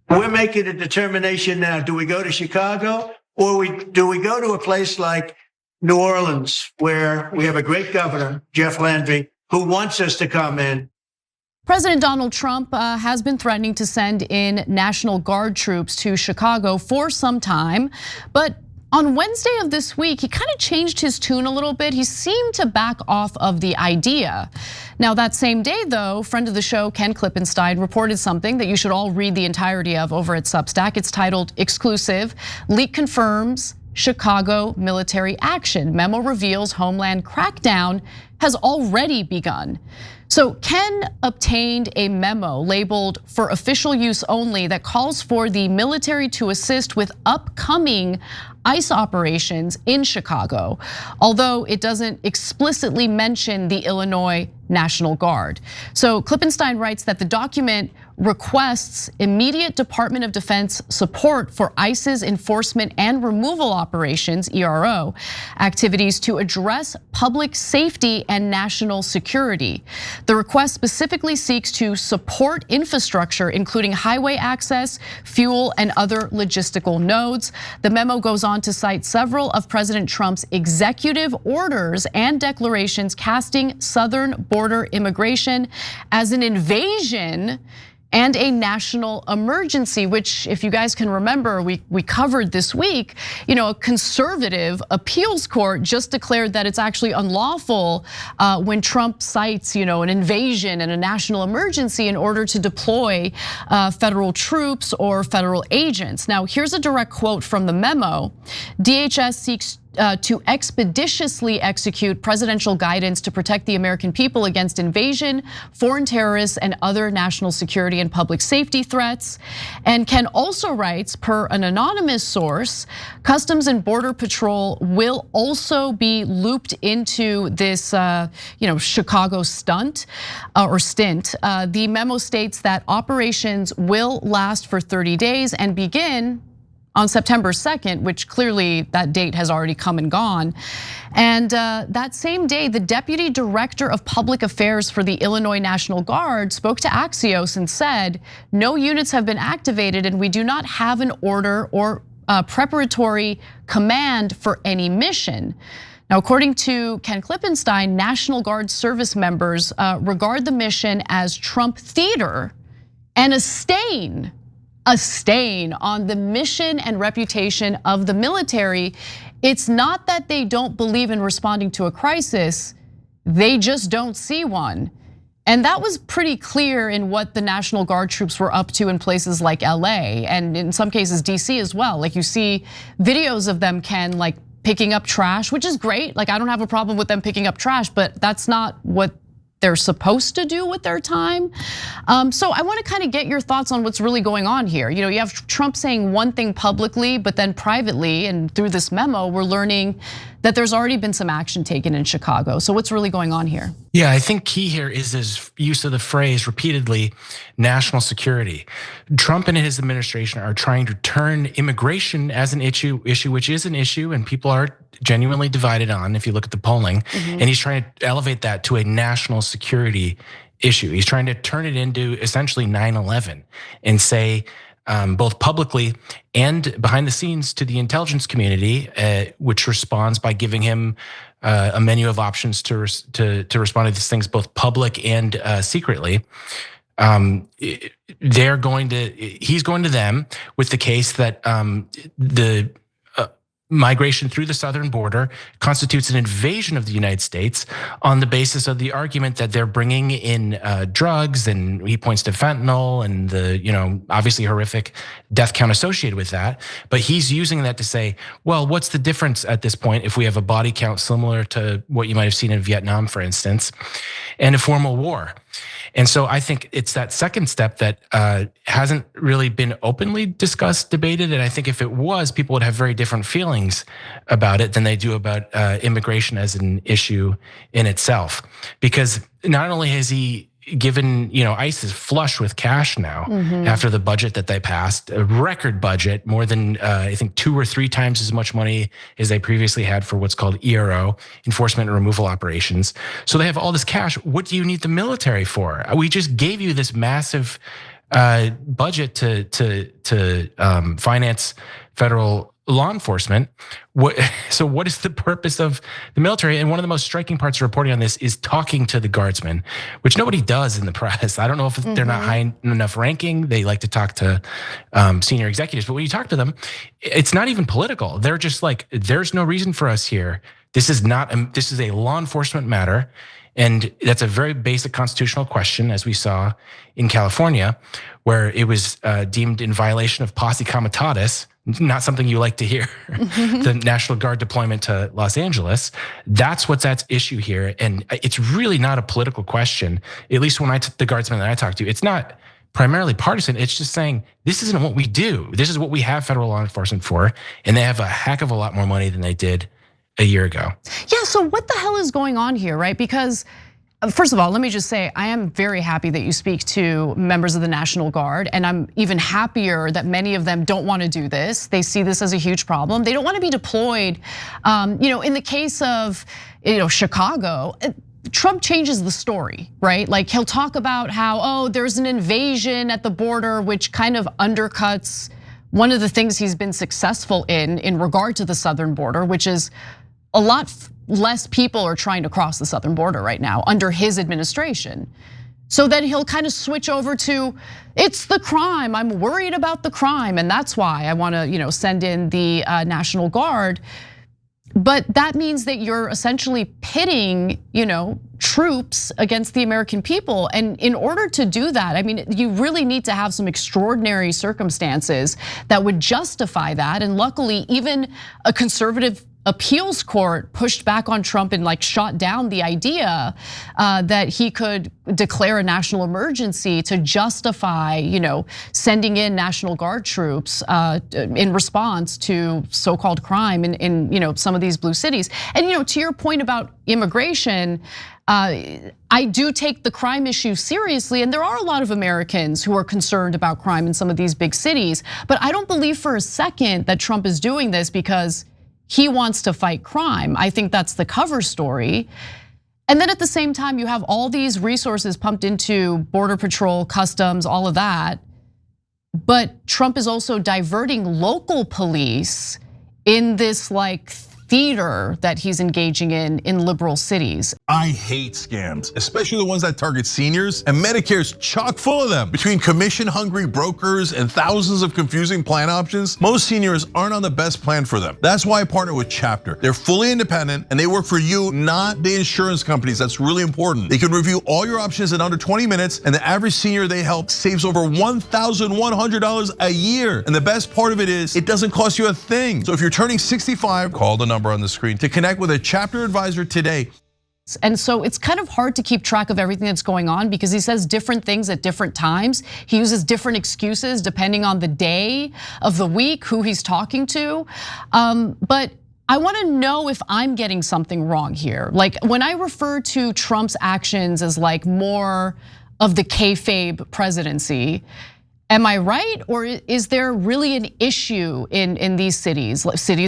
We're making a determination now. Do we go to Chicago or do we go to a place like New Orleans, where we have a great governor, Jeff Landry, who wants us to come in? President Donald Trump has been threatening to send in National Guard troops to Chicago for some time, but on Wednesday of this week, he kind of changed his tune a little bit. He seemed to back off of the idea. Now, that same day, though, friend of the show, Ken Klippenstein, reported something that you should all read the entirety of over at Substack. It's titled Exclusive, Leak Confirms Chicago Military Action. Memo reveals Homeland crackdown has already begun. So Ken obtained a memo labeled for official use only that calls for the military to assist with upcoming ICE operations in Chicago, although it doesn't explicitly mention the Illinois National Guard. So Klippenstein writes that the document requests immediate Department of Defense support for ICE's enforcement and removal operations, ERO, activities to address public safety and national security. The request specifically seeks to support infrastructure, including highway access, fuel, and other logistical nodes. The memo goes on to cite several of President Trump's executive orders and declarations casting southern border immigration as an invasion and a national emergency, which, if you guys can remember, we covered this week. A conservative appeals court just declared that it's actually unlawful when Trump cites, an invasion and a national emergency in order to deploy federal troops or federal agents. Now, here's a direct quote from the memo. DHS seeks to expeditiously execute presidential guidance to protect the American people against invasion, foreign terrorists, and other national security and public safety threats. And Ken also writes, per an anonymous source, Customs and Border Patrol will also be looped into this, Chicago stunt or stint. The memo states that operations will last for 30 days and begin on September 2nd, which clearly that date has already come and gone. And that same day, the deputy director of public affairs for the Illinois National Guard spoke to Axios and said, no units have been activated and we do not have an order or preparatory command for any mission. Now, according to Ken Klippenstein, National Guard service members regard the mission as Trump theater and a stain on the mission and reputation of the military. It's not that they don't believe in responding to a crisis, they just don't see one. And that was pretty clear in what the National Guard troops were up to in places like LA and in some cases DC as well. Like, you see videos of them, Ken, like picking up trash, which is great. Like, I don't have a problem with them picking up trash, but that's not what they're supposed to do with their time. So I want to kind of get your thoughts on what's really going on here. You have Trump saying one thing publicly, but then privately, and through this memo, we're learning that there's already been some action taken in Chicago. So what's really going on here? Yeah, I think key here is his use of the phrase repeatedly, national security. Trump and his administration are trying to turn immigration as an issue which is an issue and people are genuinely divided on if you look at the polling. And he's trying to elevate that to a national security issue. He's trying to turn it into essentially 9/11 and say, both publicly and behind the scenes to the intelligence community, which responds by giving him a menu of options to respond to these things, both public and secretly. He's going to them with the case that the migration through the southern border constitutes an invasion of the United States on the basis of the argument that they're bringing in drugs, and he points to fentanyl and the obviously horrific death count associated with that. But he's using that to say, well, what's the difference at this point if we have a body count similar to what you might have seen in Vietnam, for instance, and a formal war? And so I think it's that second step that hasn't really been openly discussed, debated. And I think if it was, people would have very different feelings about it than they do about immigration as an issue in itself. Because not only has he given, ICE is flush with cash now after the budget that they passed, a record budget, more than I think 2 or 3 times as much money as they previously had for what's called ERO, enforcement and removal operations. So they have all this cash. What do you need the military for? We just gave you this massive budget to finance federal law enforcement. So what is the purpose of the military? And one of the most striking parts of reporting on this is talking to the guardsmen, which nobody does in the press. I don't know if they're not high enough ranking. They like to talk to senior executives, but when you talk to them, it's not even political. They're just like, there's no reason for us here. This is a law enforcement matter. And that's a very basic constitutional question, as we saw in California, where it was deemed in violation of posse comitatus, not something you like to hear, the National Guard deployment to Los Angeles. That's what's at issue here. And it's really not a political question, at least when the guardsmen that I talked to, it's not primarily partisan. It's just saying, this isn't what we do. This is what we have federal law enforcement for. And they have a heck of a lot more money than they did a year ago. Yeah, so what the hell is going on here, right? Because first of all, let me just say, I am very happy that you speak to members of the National Guard, and I'm even happier that many of them don't want to do this. They see this as a huge problem. They don't want to be deployed. In the case of Chicago, Trump changes the story, right? Like he'll talk about how, there's an invasion at the border, which kind of undercuts one of the things he's been successful in regard to the southern border, which is a lot less people are trying to cross the southern border right now under his administration. So then he'll kind of switch over to, it's the crime, I'm worried about the crime, and that's why I want to send in the National Guard. But that means that you're essentially pitting, troops against the American people. And in order to do that, I mean, you really need to have some extraordinary circumstances that would justify that. And luckily, even a conservative appeals court pushed back on Trump and shot down the idea that he could declare a national emergency to justify, sending in National Guard troops in response to so-called crime in some of these blue cities. And to your point about immigration, I do take the crime issue seriously, and there are a lot of Americans who are concerned about crime in some of these big cities. But I don't believe for a second that Trump is doing this because he wants to fight crime. I think that's the cover story. And then at the same time, you have all these resources pumped into Border Patrol, Customs, all of that. But Trump is also diverting local police in this theater that he's engaging in liberal cities. I hate scams, especially the ones that target seniors, and Medicare's chock full of them. Between commission-hungry brokers and thousands of confusing plan options, most seniors aren't on the best plan for them. That's why I partner with Chapter. They're fully independent and they work for you, not the insurance companies. That's really important. They can review all your options in under 20 minutes, and the average senior they help saves over $1,100 a year. And the best part of it is, it doesn't cost you a thing. So if you're turning 65, call the number on the screen to connect with a Chapter advisor today. And so it's kind of hard to keep track of everything that's going on because he says different things at different times. He uses different excuses depending on the day of the week, who he's talking to. But I want to know if I'm getting something wrong here. When I refer to Trump's actions as more of the kayfabe presidency, am I right, or is there really an issue in these cities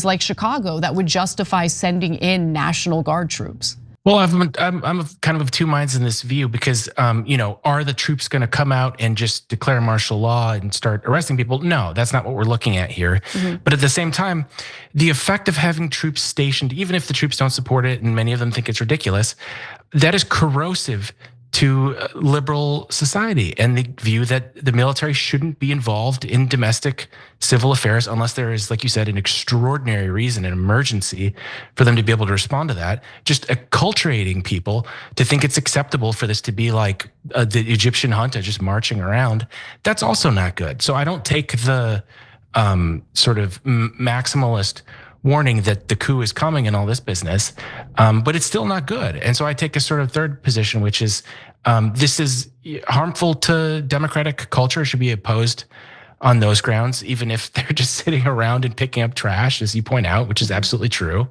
like Chicago, that would justify sending in National Guard troops? Well, I'm kind of two minds in this view because, are the troops going to come out and just declare martial law and start arresting people? No, that's not what we're looking at here. But at the same time, the effect of having troops stationed, even if the troops don't support it and many of them think it's ridiculous, that is corrosive to liberal society and the view that the military shouldn't be involved in domestic civil affairs unless there is, like you said, an extraordinary reason, an emergency for them to be able to respond to that. Just acculturating people to think it's acceptable for this to be like the Egyptian junta just marching around. That's also not good. So I don't take the sort of maximalist warning that the coup is coming and all this business, but it's still not good. And so I take a sort of third position, which is this is harmful to democratic culture, should be opposed on those grounds, even if they're just sitting around and picking up trash, as you point out, which is absolutely true.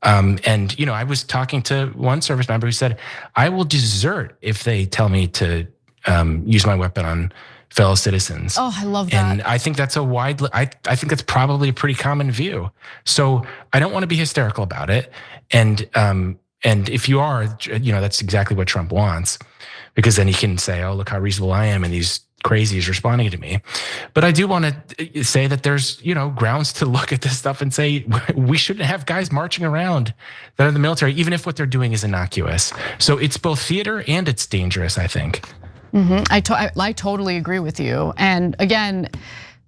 And I was talking to one service member who said, I will desert if they tell me to use my weapon on fellow citizens. Oh, I love that. And I think that's I think that's probably a pretty common view. So I don't want to be hysterical about it. And if you are, that's exactly what Trump wants, because then he can say, oh, look how reasonable I am, and these crazy is responding to me. But I do want to say that there's, grounds to look at this stuff and say we shouldn't have guys marching around that are in the military, even if what they're doing is innocuous. So it's both theater and it's dangerous, I think. I totally agree with you. And again,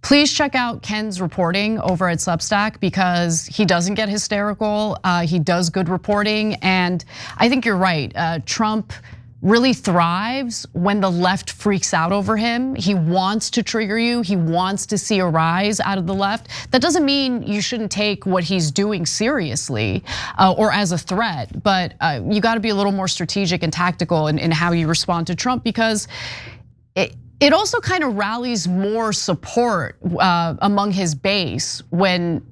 please check out Ken's reporting over at Substack because he doesn't get hysterical. He does good reporting. And I think you're right. Trump really thrives when the left freaks out over him. He wants to trigger you. He wants to see a rise out of the left. That doesn't mean you shouldn't take what he's doing seriously or as a threat, but you got to be a little more strategic and tactical in how you respond to Trump because it also kind of rallies more support among his base when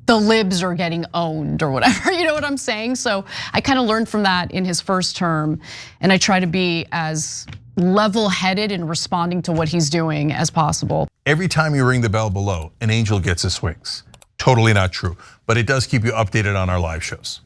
the libs are getting owned or whatever, you know what I'm saying? So I kind of learned from that in his first term, and I try to be as level-headed in responding to what he's doing as possible. Every time you ring the bell below, an angel gets his wings. Totally not true, but it does keep you updated on our live shows.